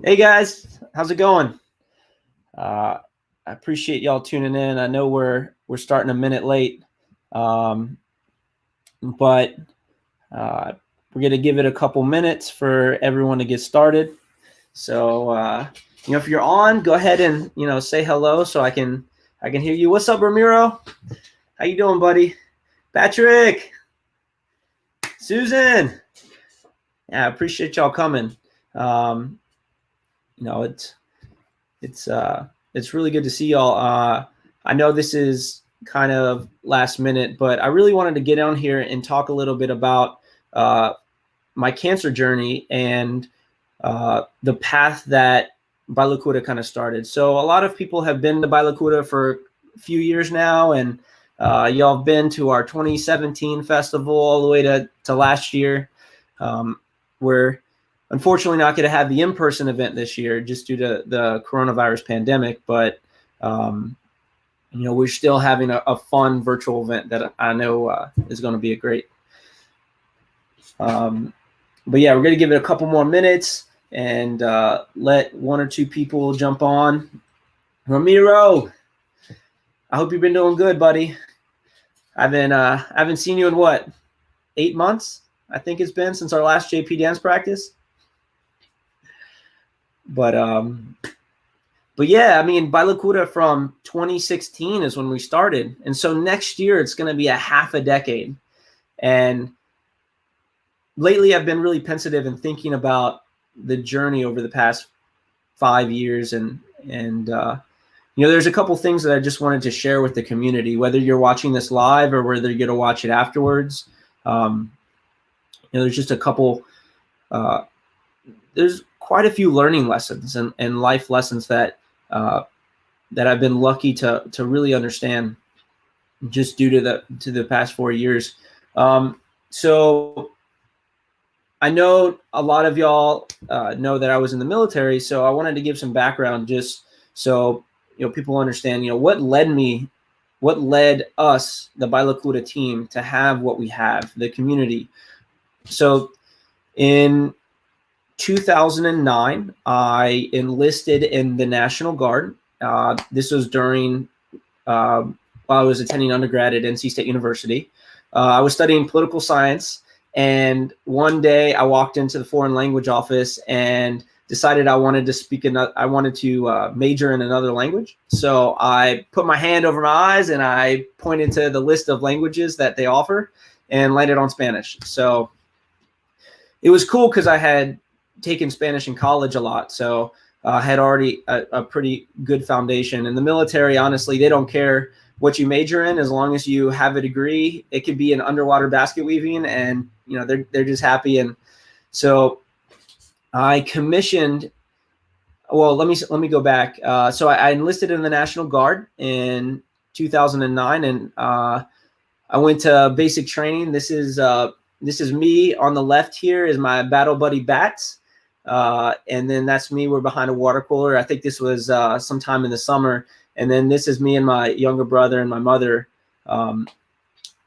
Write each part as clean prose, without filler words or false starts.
Hey guys, how's it going? I appreciate y'all tuning in. I know we're starting a minute late, um, but uh, we're gonna give it a couple minutes for everyone to get started. So if you're on, go ahead and say hello so I can hear you. What's up, Ramiro? How you doing, buddy? Patrick, Susan. Yeah, I appreciate y'all coming. Um, you know, it's it's really good to see y'all. I know this is kind of last minute, but I really wanted to get on here and talk a little bit about uh, my cancer journey and the path that BailaCura kind of started. So a lot of people have been to BailaCura for a few years now, and y'all have been to our 2017 festival all the way to last year. We're unfortunately not going to have the in-person event this year just due to the coronavirus pandemic, but we're still having a fun virtual event that I know is going to be a great. But yeah, we're going to give it a couple more minutes and let one or two people jump on. Ramiro, I hope you've been doing good, buddy. I haven't seen you in what, 8 months? I think it's been since our last JP dance practice. But yeah, I mean, BailaCura from 2016 is when we started, and so next year it's going to be a half a decade. And lately, I've been really pensive and thinking about the journey over the past 5 years, and there's a couple things that I just wanted to share with the community, whether you're watching this live or whether you're going to watch it afterwards. There's just a couple. There's quite a few learning lessons and life lessons that I've been lucky to really understand just due to the past 4 years. So I know a lot of y'all know that I was in the military, so I wanted to give some background just so people understand what led us, the BailaCura team, to have what we have, the community. So in 2009, I enlisted in the National Guard. This was during while I was attending undergrad at NC State University. I was studying political science, and one day I walked into the foreign language office and decided I wanted to major in another language. So I put my hand over my eyes and I pointed to the list of languages that they offer and landed on Spanish. So it was cool because I had taken Spanish in college a lot, so I had already a pretty good foundation. In the military, honestly, they don't care what you major in as long as you have a degree. It could be in underwater basket weaving, and they're just happy. And so I commissioned. Well, let me go back. So I enlisted in the National Guard in 2009, and I went to basic training. This is me on the left. Here is my battle buddy Bats, and then that's me. We're behind a water cooler. I think this was sometime in the summer. And then this is me and my younger brother and my mother,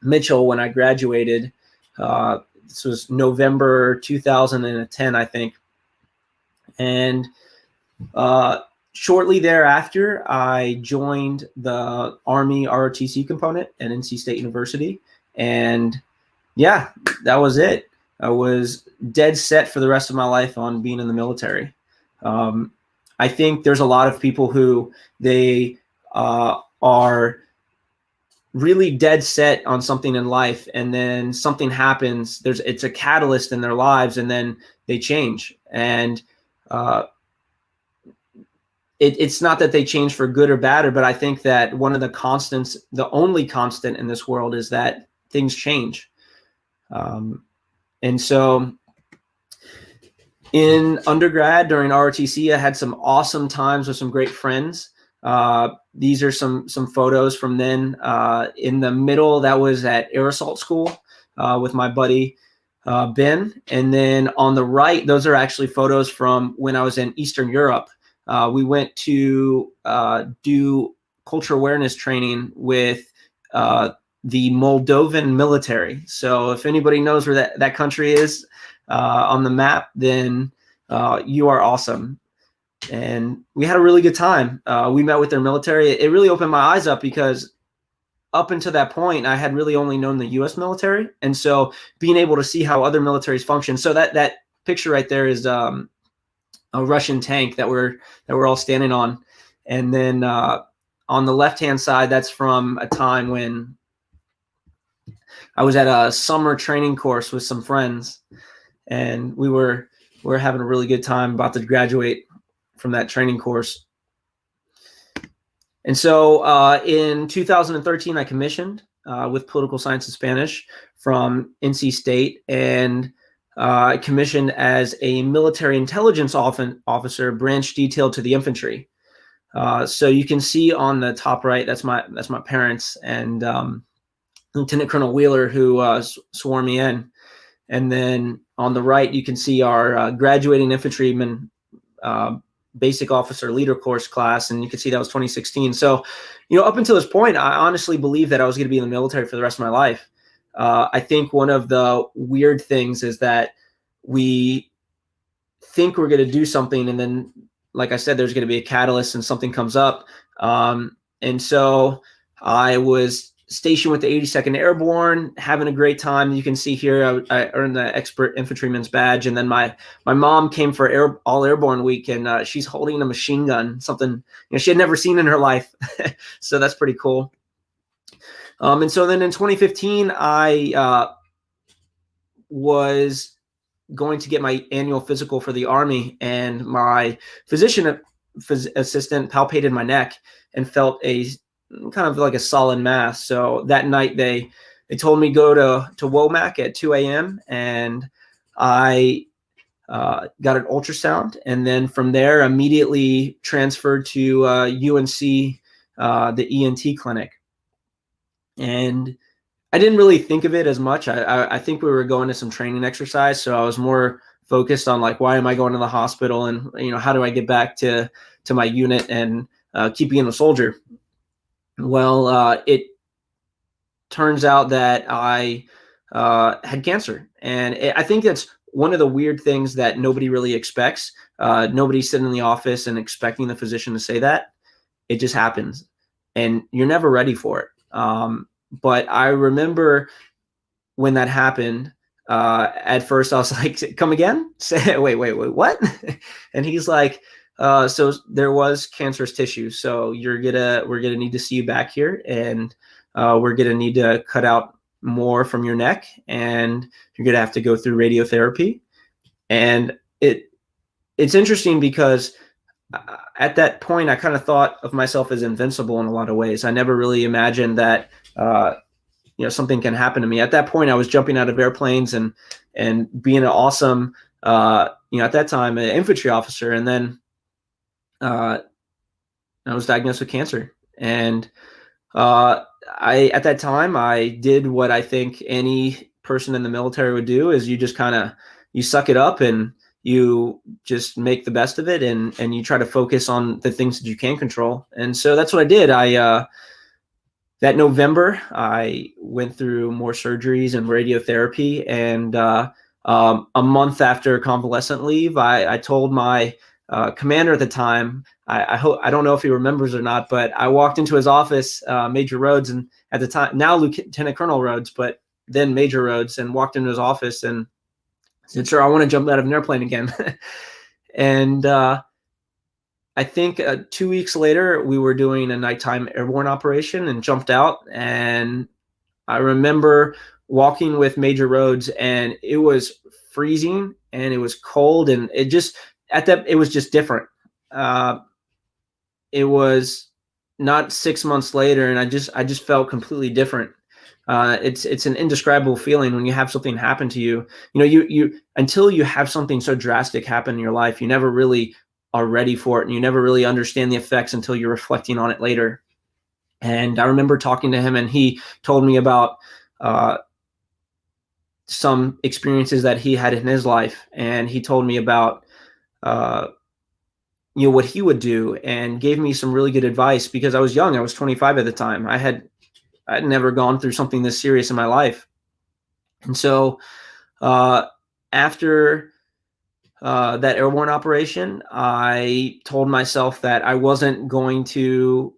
Mitchell, when I graduated. This was November 2010, I think. And shortly thereafter, I joined the Army ROTC component at NC State University. And yeah, that was it. I was dead set for the rest of my life on being in the military. I think there's a lot of people who they are really dead set on something in life, and then something happens. It's a catalyst in their lives, and then they change. And it's not that they change for good or bad, but I think that one of the constants, the only constant in this world, is that things change. And so in undergrad during ROTC, I had some awesome times with some great friends. These are some photos from then. In the middle, that was at Air Assault School with my buddy Ben. And then on the right, those are actually photos from when I was in Eastern Europe. We went to do cultural awareness training with the Moldovan military. So if anybody knows where that country is on the map, then you are awesome. and we had a really good time. We met with their military. It really opened my eyes up because up until that point, I had really only known the U.S. military, and so being able to see how other militaries function. So that picture right there is a Russian tank that we're all standing on, and then on the left-hand side, that's from a time when I was at a summer training course with some friends, and we were having a really good time, about to graduate from that training course. And so in 2013, I commissioned with political science and Spanish from NC State, and commissioned as a military intelligence officer, branch detailed to the infantry. So you can see on the top right, that's my parents, and Lieutenant Colonel Wheeler, who swore me in. And then on the right, you can see our graduating infantryman basic officer leader course class, and you can see that was 2016. So, up until this point, I honestly believed that I was going to be in the military for the rest of my life. I think one of the weird things is that we think we're going to do something, and then, like I said, there's going to be a catalyst and something comes up. And so I was stationed with the 82nd Airborne, having a great time. You can see here I earned the expert infantryman's badge, and then my mom came for all airborne week, and she's holding a machine gun, something she had never seen in her life. So that's pretty cool. And so then in 2015, I was going to get my annual physical for the Army, and my physician assistant palpated my neck and felt a kind of like a solid mass. So that night they told me go to Womack at 2 a.m. and I got an ultrasound, and then from there immediately transferred to UNC, the ENT clinic. And I didn't really think of it as much. I think we were going to some training exercise, so I was more focused on like, why am I going to the hospital, and how do I get back to my unit and keep being a soldier. Well, it turns out that I had cancer, and I think that's one of the weird things that nobody really expects. Nobody's sitting in the office and expecting the physician to say that. It just happens, and you're never ready for it. But I remember when that happened, at first I was like, come again? Say, wait, what? And he's like, so there was cancerous tissue. So we're gonna need to see you back here, and we're gonna need to cut out more from your neck, and you're gonna have to go through radiotherapy. And it's interesting because at that point, I kind of thought of myself as invincible in a lot of ways. I never really imagined that something can happen to me. At that point, I was jumping out of airplanes and being an awesome, at that time, an infantry officer. And then I was diagnosed with cancer. And at that time, I did what I think any person in the military would do, is you just you suck it up and you just make the best of it, and you try to focus on the things that you can control. And so that's what I did. That November, I went through more surgeries and radiotherapy, and a month after convalescent leave, I told my commander at the time, I don't know if he remembers or not, but I walked into his office, Major Rhodes, and at the time, now Lieutenant Colonel Rhodes, but then Major Rhodes, and walked into his office and said, "Sir, I want to jump out of an airplane again." And I think 2 weeks later, we were doing a nighttime airborne operation and jumped out. And I remember walking with Major Rhodes, and it was freezing and it was cold, and it was just different. It was not 6 months later, and I just felt completely different. It's an indescribable feeling when you have something happen to you. You until you have something so drastic happen in your life, you never really are ready for it, and you never really understand the effects until you're reflecting on it later. And I remember talking to him, and he told me about some experiences that he had in his life, and he told me about what he would do, and gave me some really good advice, because I was young. I was 25 at the time. I'd never gone through something this serious in my life. And so after that airborne operation, I told myself that I wasn't going to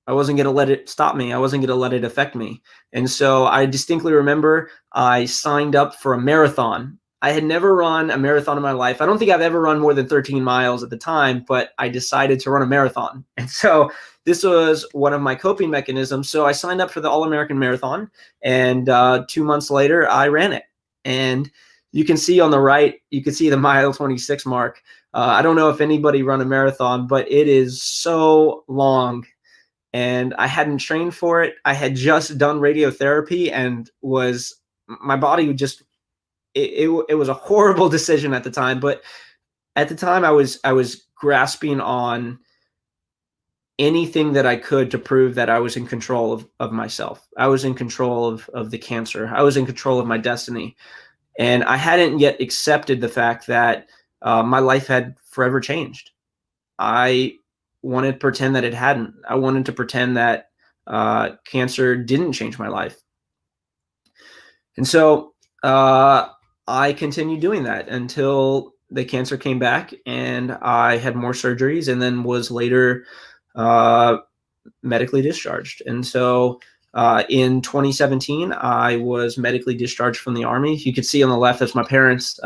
let it stop me. I wasn't going to let it affect me. And so I distinctly remember I signed up for a marathon. I had never run a marathon in my life. I don't think I've ever run more than 13 miles at the time, but I decided to run a marathon. And so this was one of my coping mechanisms. So I signed up for the All-American Marathon, and 2 months later, I ran it. And you can see on the right, you can see the mile 26 mark. I don't know if anybody run a marathon, but it is so long, and I hadn't trained for it. I had just done radiotherapy and my body would just, it was a horrible decision at the time. But at the time I was grasping on anything that I could to prove that I was in control of myself. I was in control of the cancer. I was in control of my destiny. And I hadn't yet accepted the fact that my life had forever changed. I wanted to pretend that it hadn't. I wanted to pretend that cancer didn't change my life. And so I continued doing that until the cancer came back, and I had more surgeries, and then was later medically discharged. And so in 2017, I was medically discharged from the Army. You can see on the left, that's my parents.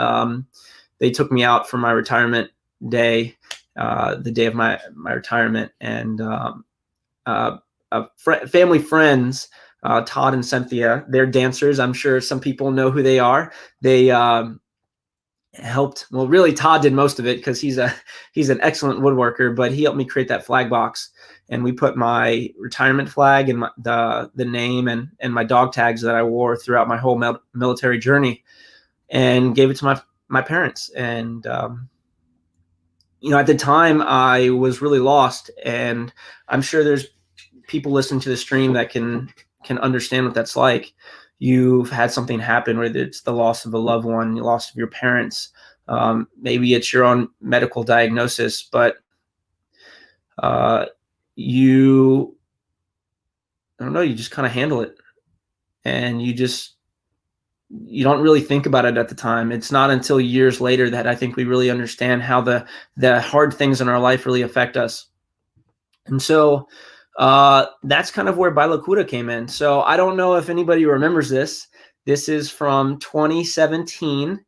They took me out for my retirement day, the day of my retirement, and family friends, Todd and Cynthia, they're dancers. I'm sure some people know who they are. They helped. Well, really, Todd did most of it because he's an excellent woodworker, but he helped me create that flag box, and we put my retirement flag and the name and my dog tags that I wore throughout my whole military journey, and gave it to my parents. And at the time I was really lost, and I'm sure there's people listening to the stream that can understand what that's like. You've had something happen, whether it's the loss of a loved one, the loss of your parents, maybe it's your own medical diagnosis, but you just kind of handle it, and you don't really think about it at the time. It's not until years later that I think we really understand how the hard things in our life really affect us. And so that's kind of where BailaCura came in. So I don't know if anybody remembers this. This is from 2017.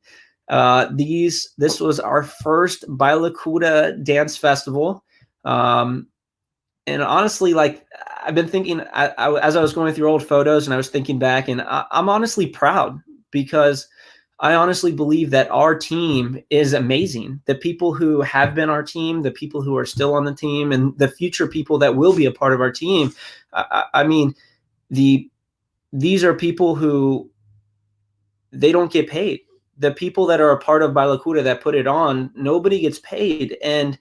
This was our first BailaCura dance festival. And honestly, like, I've been thinking, as I was going through old photos, and I was thinking back, and I'm honestly proud, because I honestly believe that our team is amazing. The people who have been our team, the people who are still on the team, and the future people that will be a part of our team. I mean, these are people who, they don't get paid. The people that are a part of BailaCura that put it on, nobody gets paid. And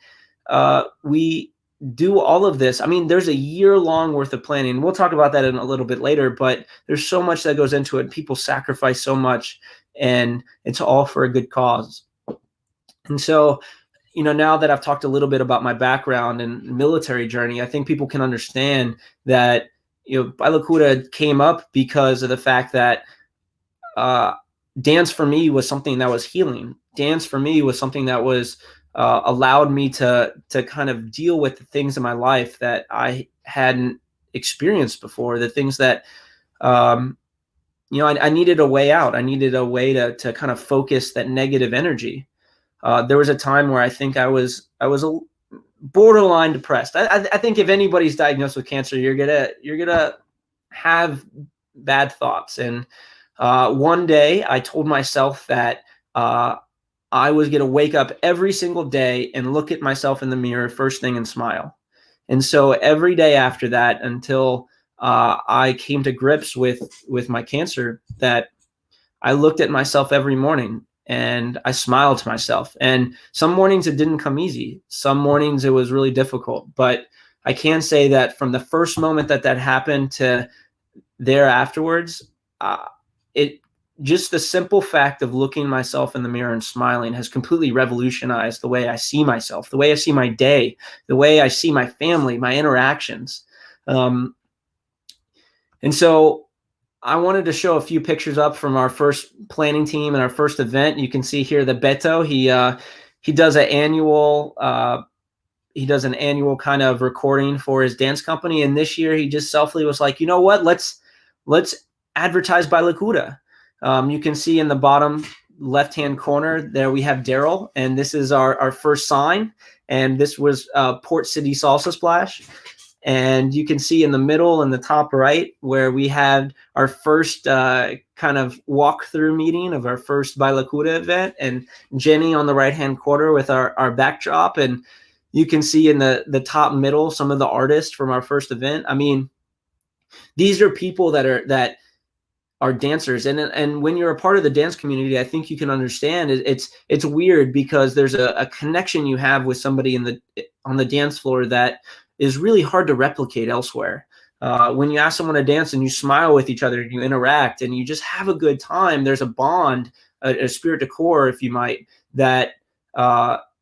we do all of this. I mean, there's a year-long worth of planning. We'll talk about that in a little bit later, but there's so much that goes into it. People sacrifice so much, and it's all for a good cause. And so, now that I've talked a little bit about my background and military journey, I think people can understand that, BailaCura came up because of the fact that dance for me was something that was healing. Dance for me was something that was allowed me to kind of deal with the things in my life that I hadn't experienced before, the things that I needed a way out. I needed a way to kind of focus that negative energy. There was a time where I think I was a borderline depressed. I think if anybody's diagnosed with cancer, you're gonna have bad thoughts. And one day I told myself that I was going to wake up every single day and look at myself in the mirror first thing and smile. And so every day after that, until I came to grips with my cancer, that I looked at myself every morning and I smiled to myself. And some mornings it didn't come easy. Some mornings it was really difficult. But I can say that from the first moment that happened to there afterwards, just the simple fact of looking myself in the mirror and smiling has completely revolutionized the way I see myself, the way I see my day, the way I see my family, my interactions. And so I wanted to show a few pictures up from our first planning team and our first event. You can see here the Beto. he does an annual kind of recording for his dance company. And this year he just selfishly was like, you know what, let's advertise BailaCura. You can see in the bottom left-hand corner there we have Daryl, and this is our first sign. And this was Port City Salsa Splash. And you can see in the middle and the top right where we had our first kind of walkthrough meeting of our first BailaCura event, and Jenny on the right-hand corner with our backdrop. And you can see in the top middle some of the artists from our first event. I mean, these are people that are dancers, and when you're a part of the dance community, I think you can understand it's weird because there's a connection you have with somebody on the dance floor that is really hard to replicate elsewhere. When you ask someone to dance and you smile with each other, you interact, and you just have a good time. There's a bond, a spirit de corps, if you might, that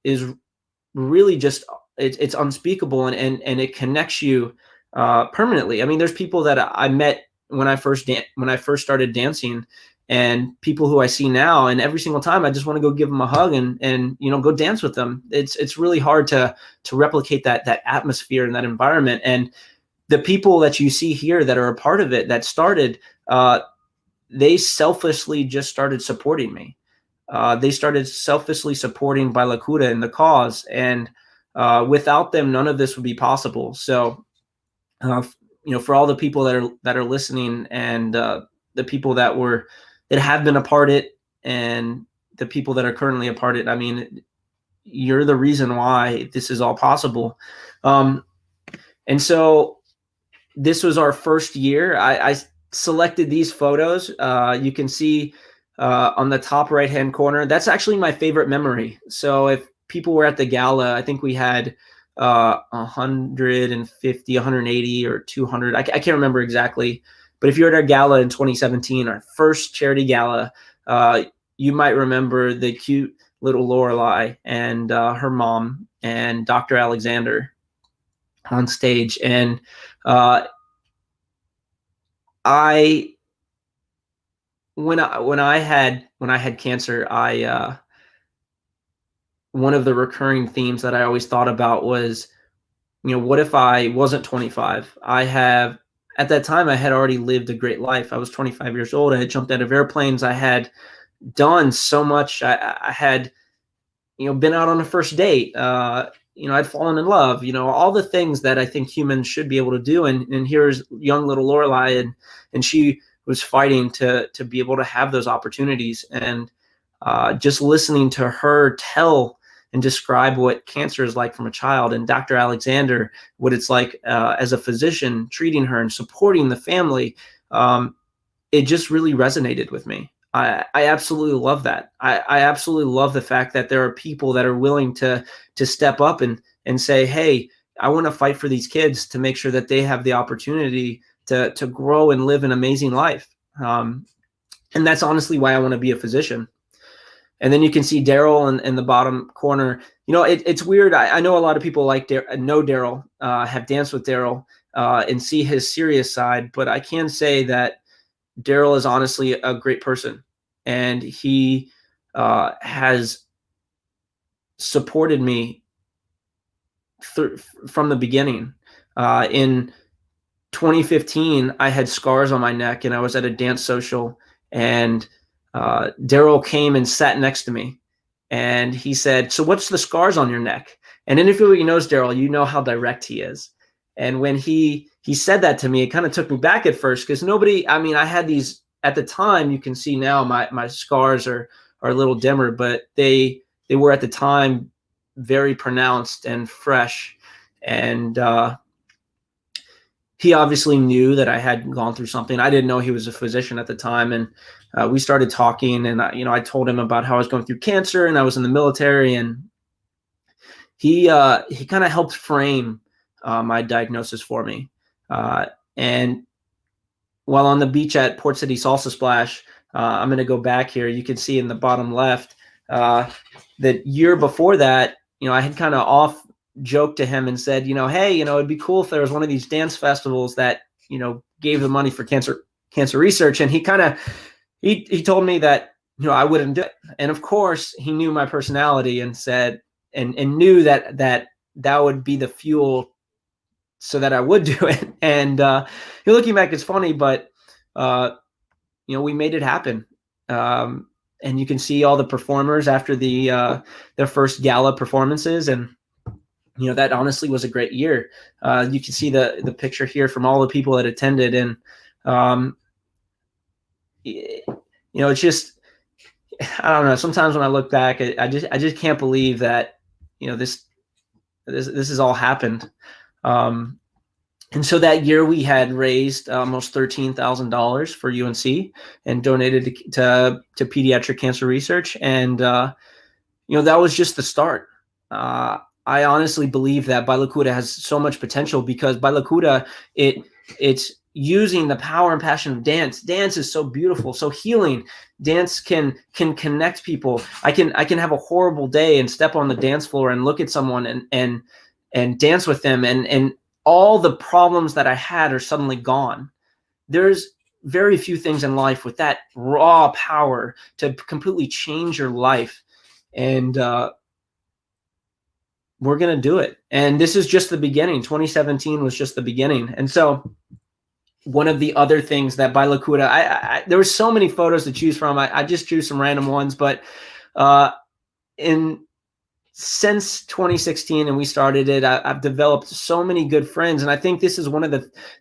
is really just it's unspeakable, and it connects you permanently. I mean, there's people that I met when I first started dancing, and people who I see now, and every single time I just want to go give them a hug and go dance with them. It's really hard to replicate that atmosphere and that environment. And the people that you see here that are a part of it, that started, they selflessly just started supporting me. They started selflessly supporting BailaCura and the cause, and without them, none of this would be possible. So, for all the people that are listening, and the people that have been a part of it, and the people that are currently a part of it, I mean, you're the reason why this is all possible. And so this was our first year. I selected these photos. You can see on the top right-hand corner, that's actually my favorite memory. So if people were at the gala, I think we had 150, 180, or 200. I can't remember exactly. But if you're at our gala in 2017, our first charity gala, you might remember the cute little Lorelei and her mom and Dr. Alexander on stage. And when I had cancer, one of the recurring themes that I always thought about was, what if I wasn't 25? At that time, I had already lived a great life. I was 25 years old. I had jumped out of airplanes. I had done so much. I had, been out on a first date. I'd fallen in love, all the things that I think humans should be able to do. And here's young little Lorelei, and she was fighting to be able to have those opportunities. And just listening to her tell and describe what cancer is like from a child, and Dr. Alexander, what it's like as a physician treating her and supporting the family, it just really resonated with me. I absolutely love that. I absolutely love the fact that there are people that are willing to step up and say, hey, I want to fight for these kids to make sure that they have the opportunity to grow and live an amazing life. And that's honestly why I want to be a physician. And then you can see Daryl in the bottom corner. It's weird. I know a lot of people know Daryl, have danced with Daryl, and see his serious side. But I can say that Daryl is honestly a great person, and he has supported me from the beginning. In 2015, I had scars on my neck, and I was at a dance social, and Daryl came and sat next to me, and he said, "So what's the scars on your neck?" And anybody who knows Daryl, you know how direct he is. And when he said that to me, it kind of took me back at first, because I had these at the time. You can see now my scars are a little dimmer, but they were at the time very pronounced and fresh. And he obviously knew that I had gone through something. I didn't know he was a physician at the time. And we started talking, and I told him about how I was going through cancer and I was in the military, and he kind of helped frame my diagnosis for me. And while on the beach at Port City Salsa Splash, I'm going to go back here. You can see in the bottom left, the year before that, I had kind of off joked to him and said, hey, it'd be cool if there was one of these dance festivals that, gave the money for cancer research. And he told me that I wouldn't do it. And of course, he knew my personality and said, and knew that would be the fuel so that I would do it. And looking back, it's funny, but we made it happen. And you can see all the performers after their first gala performances, and that honestly was a great year. You can see the picture here from all the people that attended, and it's just, I don't know. Sometimes when I look back, I just can't believe that this has all happened. And so that year we had raised almost $13,000 for UNC and donated to pediatric cancer research. And, that was just the start. I honestly believe that BailaCura has so much potential because BailaCura, it's using the power and passion of dance. Dance is so beautiful, so healing. Dance can connect people. I can have a horrible day and step on the dance floor and look at someone and dance with them, and all the problems that I had are suddenly gone. There's very few things in life with that raw power to completely change your life. And we're going to do it. And this is just the beginning. 2017 was just the beginning. And so one of the other things that BailaCura, there were so many photos to choose from. I just choose some random ones, but since 2016 and we started it, I've developed so many good friends. And I think this is one of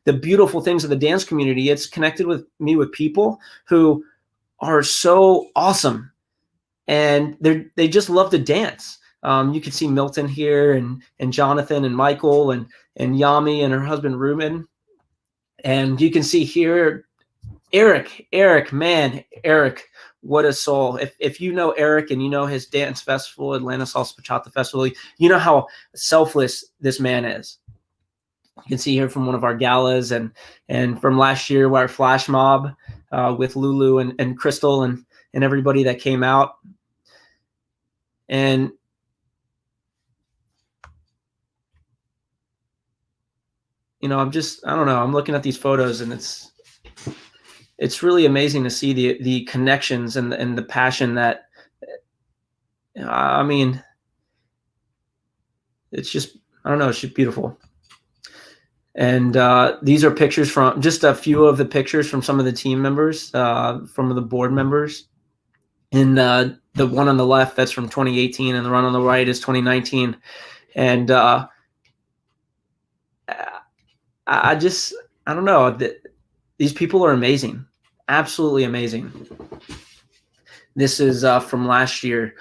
the beautiful things of the dance community. It's connected with people who are so awesome, and they just love to dance. You can see Milton here, and Jonathan and Michael and Yami and her husband Ruben. And you can see here Eric, man, Eric, what a soul. If you know Eric and you know his dance festival, Atlanta Salsa Bachata Festival, you know how selfless this man is. You can see here from one of our galas and from last year, our flash mob with Lulu and Crystal and everybody that came out. And I don't know, I'm looking at these photos, and it's really amazing to see the connections and the passion that, I mean, it's just, I don't know, it's just beautiful. And these are pictures from just a few of the pictures from some of the team members, from the board members. And the one on the left, that's from 2018, and the one on the right is 2019. And I don't know, these people are amazing, absolutely amazing. This is from last year.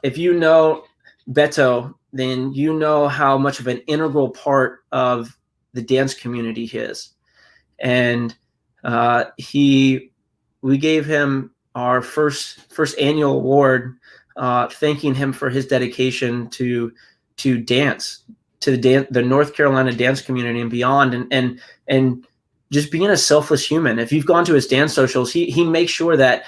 If you know Beto, then you know how much of an integral part of the dance community he is. And we gave him our first annual award, thanking him for his dedication to dance, to the North Carolina dance community and beyond, and just being a selfless human. If you've gone to his dance socials, he makes sure that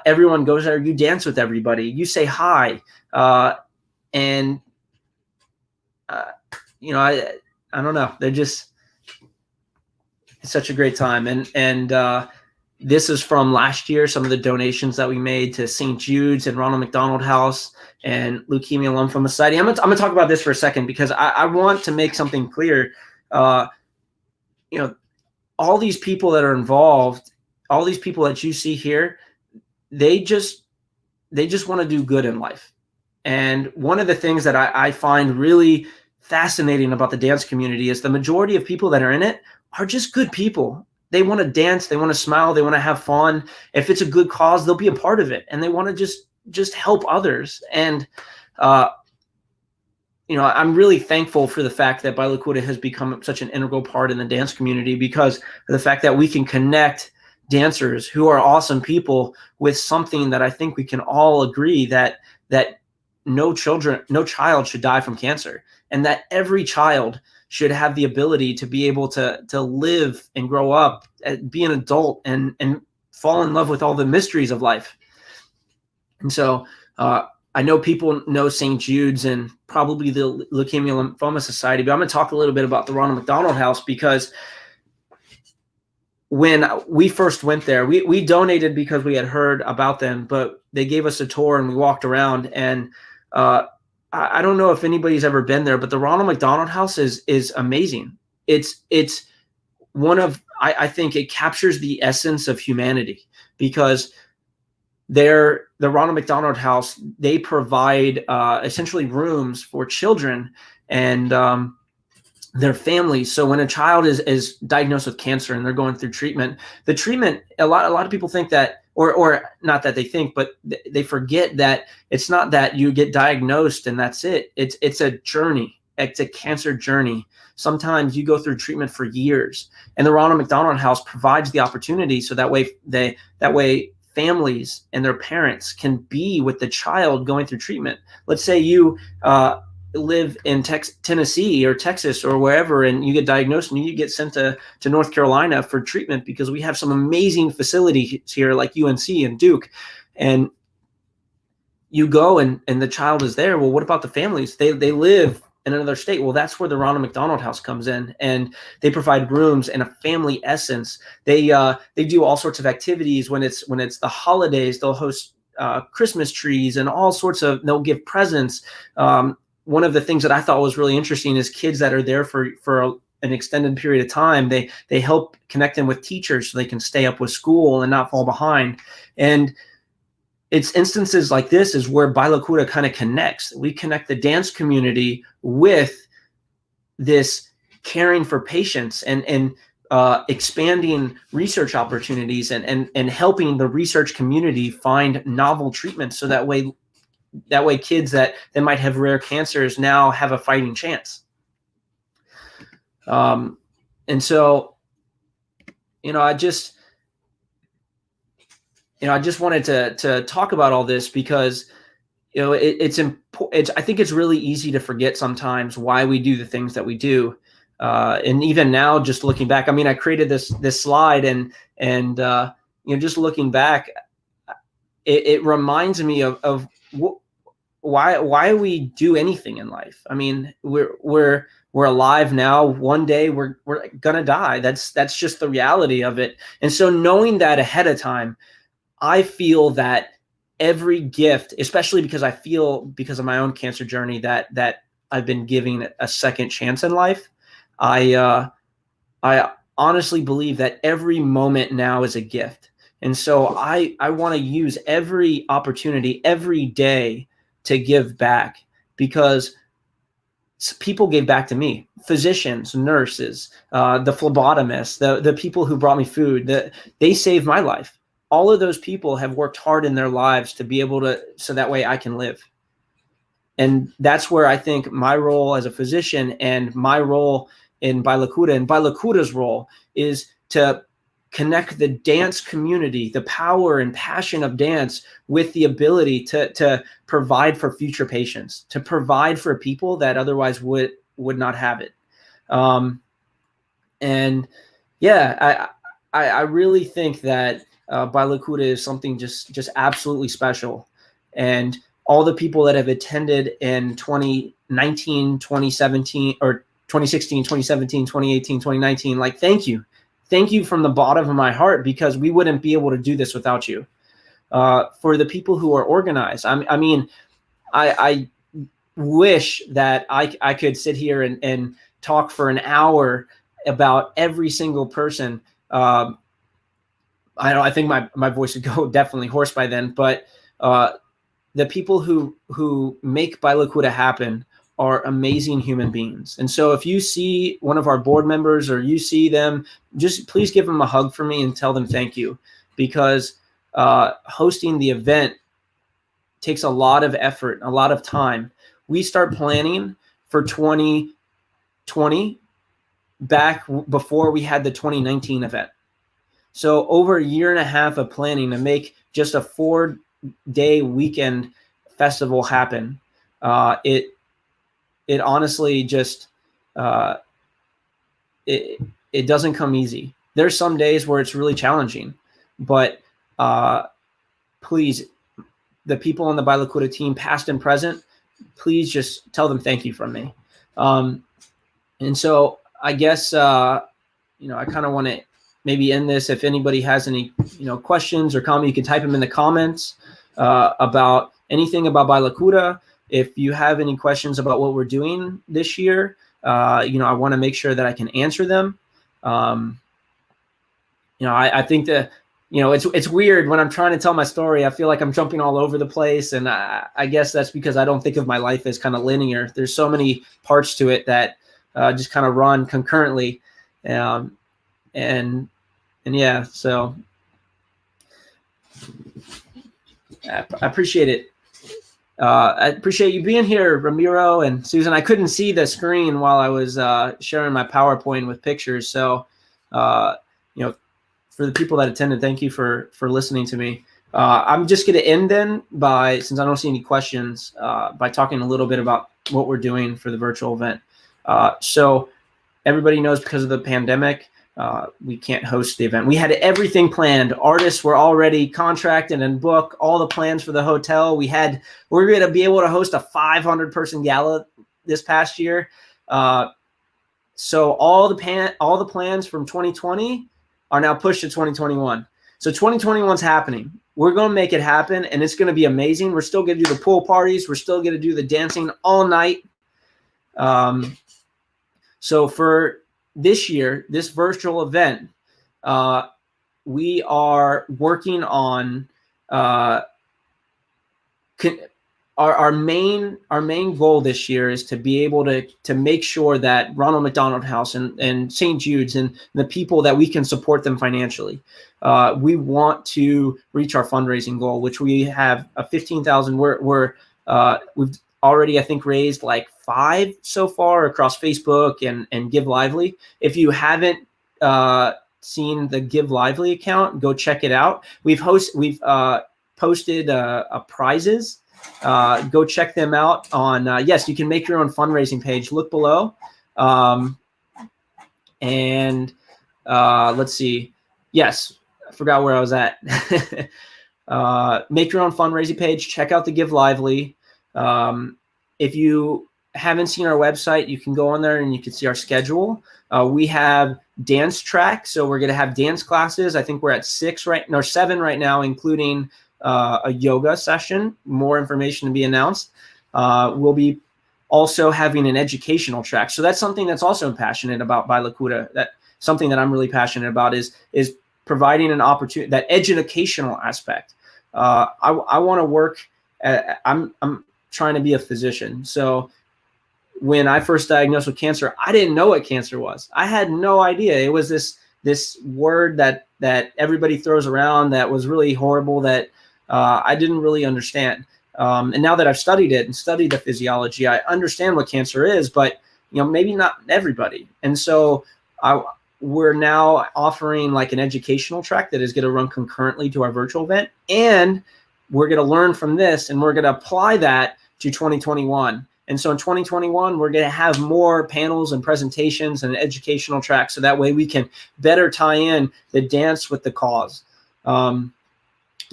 everyone goes there. You dance with everybody. You say hi, and I don't know. It's such a great time. And this is from last year. Some of the donations that we made to St. Jude's and Ronald McDonald House and Leukemia Lymphoma Society. I'm gonna talk about this for a second because I want to make something clear. All these people that are involved, all these people that you see here, they just want to do good in life. And one of the things that I find really fascinating about the dance community is the majority of people that are in it are just good people. They want to dance, they want to smile, they want to have fun. If it's a good cause, they'll be a part of it, and they want to just help others. And I'm really thankful for the fact that BailaCura has become such an integral part in the dance community, because of the fact that we can connect dancers who are awesome people with something that I think we can all agree that no child should die from cancer, and that every child should have the ability to be able to live and grow up, be an adult, and fall in love with all the mysteries of life. And so I know people know St. Jude's and probably the Leukemia Lymphoma Society, but I'm going to talk a little bit about the Ronald McDonald House, because when we first went there, we donated because we had heard about them, but they gave us a tour and we walked around. And I don't know if anybody's ever been there, but the Ronald McDonald House is amazing. It's one of, I think it captures the essence of humanity, because the Ronald McDonald House, they provide essentially rooms for children and their families. So when a child is diagnosed with cancer and they're going through treatment, the treatment, a lot of people think that, or not that they think, but they forget that it's not that you get diagnosed and that's it. It's a journey. It's a cancer journey. Sometimes you go through treatment for years, and the Ronald McDonald House provides the opportunity so that way families and their parents can be with the child going through treatment. Let's say you live in Tennessee or Texas or wherever, and you get diagnosed and you get sent to North Carolina for treatment, because we have some amazing facilities here like UNC and Duke, and you go and the child is there. Well, what about the families? They live in another state. Well, that's where the Ronald McDonald House comes in, and they provide rooms and a family essence. They do all sorts of activities. When it's the holidays, they'll host Christmas trees and all sorts of, they'll give presents. One of the things that I thought was really interesting is kids that are there for an extended period of time, they help connect them with teachers so they can stay up with school and not fall behind. And it's instances like this is where BailaCura kind of connects. We connect the dance community with this caring for patients and expanding research opportunities and helping the research community find novel treatments, so that way kids that might have rare cancers now have a fighting chance. And so, I just wanted to talk about all this because, it's important. I think it's really easy to forget sometimes why we do the things that we do. And even now, just looking back, I created this slide and just looking back, it reminds me of why we do anything in life. We're alive now. One day we're gonna die. That's just the reality of it. And so knowing that ahead of time, I feel that every gift, especially because I feel, because of my own cancer journey, that I've been giving a second chance in life. I honestly believe that every moment now is a gift. And so I want to use every opportunity every day to give back, because people gave back to me. Physicians, nurses, the phlebotomists, the people who brought me food, they saved my life. All of those people have worked hard in their lives to be able to, so that way I can live. And that's where I think my role as a physician and my role in BailaCura and BailaCura's role is to connect the dance community, the power and passion of dance, with the ability to provide for future patients, to provide for people that otherwise would not have it. And yeah, I really think that BailaCura is something just absolutely special. And all the people that have attended in 2019, 2017, or 2016, 2017, 2018, 2019, like, thank you. Thank you from the bottom of my heart, because we wouldn't be able to do this without you. For the people who are organized, I wish that I could sit here and talk for an hour about every single person. I think my voice would go definitely hoarse by then, but the people who make BailaCura happen are amazing human beings. And so if you see one of our board members or you see them, just please give them a hug for me and tell them thank you, because hosting the event takes a lot of effort, a lot of time. We start planning for 2020 back before we had the 2019 event. So over a year and a half of planning to make just a 4-day weekend festival happen. It honestly just, it doesn't come easy. There's some days where it's really challenging, but please, the people on the BailaCura team, past and present, please just tell them thank you from me. And so I guess, I kind of want to maybe end this. If anybody has any, questions or comments, you can type them in the comments about anything about BailaCura. If you have any questions about what we're doing this year, I want to make sure that I can answer them. I think that, it's weird when I'm trying to tell my story. I feel like I'm jumping all over the place. And I guess that's because I don't think of my life as kind of linear. There's so many parts to it that just kind of run concurrently. And yeah, so I appreciate it. I appreciate you being here, Ramiro and Susan. I couldn't see the screen while I was sharing my PowerPoint with pictures. So, for the people that attended, thank you for listening to me. I'm just going to end then by, since I don't see any questions, by talking a little bit about what we're doing for the virtual event. So everybody knows because of the pandemic, we can't host the event. We had everything planned. Artists were already contracted and booked, all the plans for the hotel. We're going to be able to host a 500-person gala this past year. So all the plans from 2020 are now pushed to 2021. So 2021 is happening. We're going to make it happen, and it's going to be amazing. We're still going to do the pool parties. We're still going to do the dancing all night. So for this year, this virtual event, we are working on our main goal this year is to be able to make sure that Ronald McDonald House and St. Jude's and the people that we can support them financially. We want to reach our fundraising goal, which we have a 15,000. We've already, I think, raised like 5 so far across Facebook and Give Lively. If you haven't seen the Give Lively account, go check it out. We've posted prizes. Go check them out on, yes, you can make your own fundraising page. Look below. Let's see. Yes, I forgot where I was at. Make your own fundraising page. Check out the Give Lively. If you haven't seen our website, you can go on there and you can see our schedule. We have dance track. So we're going to have dance classes. I think we're at 7 right now, including a yoga session. More information to be announced. We'll be also having an educational track. So that's something that's also passionate about BailaCura. That something that I'm really passionate about is providing an opportunity, that educational aspect. I want to work. I'm trying to be a physician. So when I first diagnosed with cancer, I didn't know what cancer was. I had no idea. It was this word that everybody throws around that was really horrible that I didn't really understand. And now that I've studied it and studied the physiology, I understand what cancer is, but maybe not everybody. And so we're now offering like an educational track that is going to run concurrently to our virtual event. And we're going to learn from this and we're going to apply that to 2021. And so in 2021, we're going to have more panels and presentations and educational tracks. So that way we can better tie in the dance with the cause. And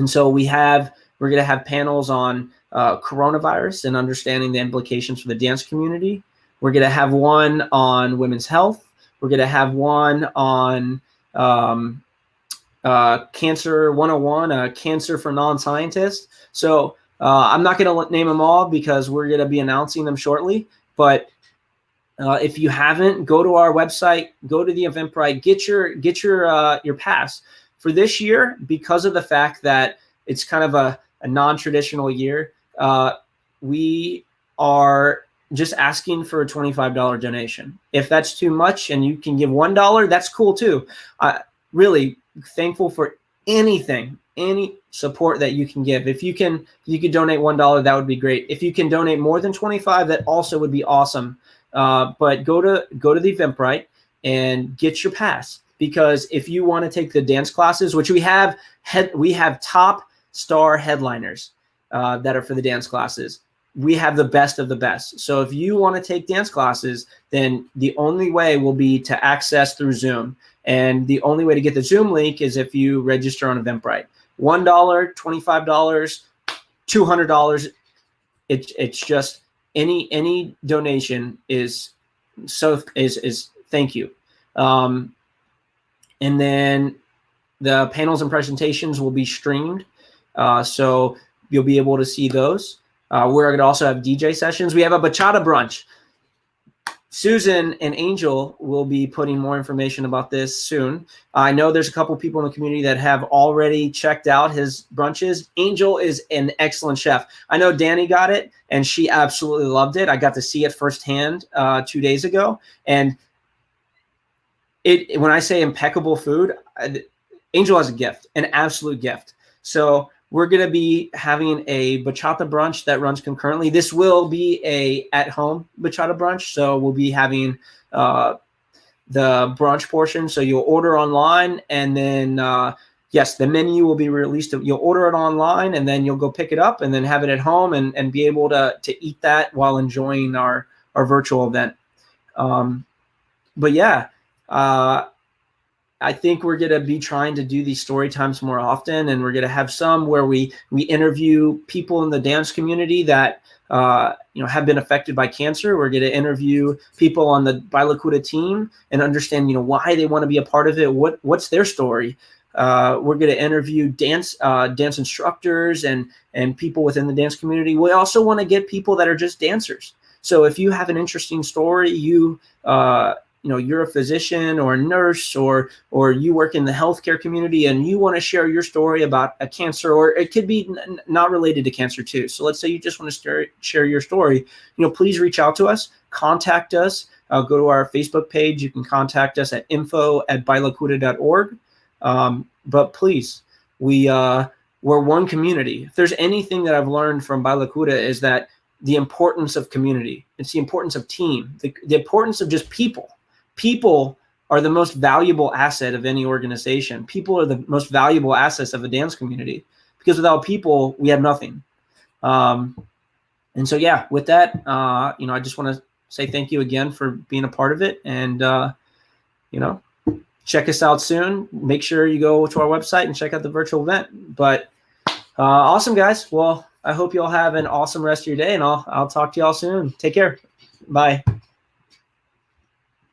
so we're going to have panels on coronavirus and understanding the implications for the dance community. We're going to have one on women's health. We're going to have one on Cancer 101, Cancer for Non-Scientists. So I'm not going to name them all because we're going to be announcing them shortly. But if you haven't, go to our website, go to the Eventbrite, get your pass for this year. Because of the fact that it's kind of a non-traditional year, we are just asking for a $25 donation. If that's too much and you can give $1, that's cool too. Really thankful for anything, any support that you can give. If you could donate $1, that would be great. If you can donate more than 25, that also would be awesome. But go to the Eventbrite and get your pass, because if you want to take the dance classes, which we have top star headliners that are for the dance classes. We have the best of the best. So if you want to take dance classes, then the only way will be to access through Zoom. And the only way to get the Zoom link is if you register on Eventbrite. $1, $25, $200. It's just any donation is thank you. And And then the panels and presentations will be streamed. So you'll be able to see those. We're going to also have DJ sessions. We have a bachata brunch. Susan and Angel will be putting more information about this soon. I know there's a couple people in the community that have already checked out his brunches. Angel is an excellent chef. I know Danny got it, and she absolutely loved it. I got to see it firsthand 2 days ago. And when I say impeccable food, Angel has a gift, an absolute gift. So we're going to be having a bachata brunch that runs concurrently. This will be a at-home bachata brunch. So we'll be having the brunch portion. So you'll order online, and then, yes, the menu will be released. You'll order it online, and then you'll go pick it up and then have it at home and be able to eat that while enjoying our virtual event. But yeah, I think we're going to be trying to do these story times more often, and we're going to have some where we interview people in the dance community that have been affected by cancer. We're going to interview people on the BailaCura team and understand why they want to be a part of it. What's their story? We're going to interview dance instructors and people within the dance community. We also want to get people that are just dancers. So if you have an interesting story, you're a physician or a nurse, or you work in the healthcare community and you want to share your story about a cancer, or it could be not related to cancer too. So let's say you just want to share your story, please reach out to us, contact us, go to our Facebook page. You can contact us at info@bailacura.org. But please, we're one community. If there's anything that I've learned from BailaCura is that the importance of community, it's the importance of team, the importance of just people. People are the most valuable asset of any organization. People are the most valuable assets of a dance community, because without people, we have nothing. And so, yeah, with that, I just want to say thank you again for being a part of it. And, check us out soon. Make sure you go to our website and check out the virtual event. But awesome, guys. Well, I hope you all have an awesome rest of your day, and I'll talk to you all soon. Take care. Bye.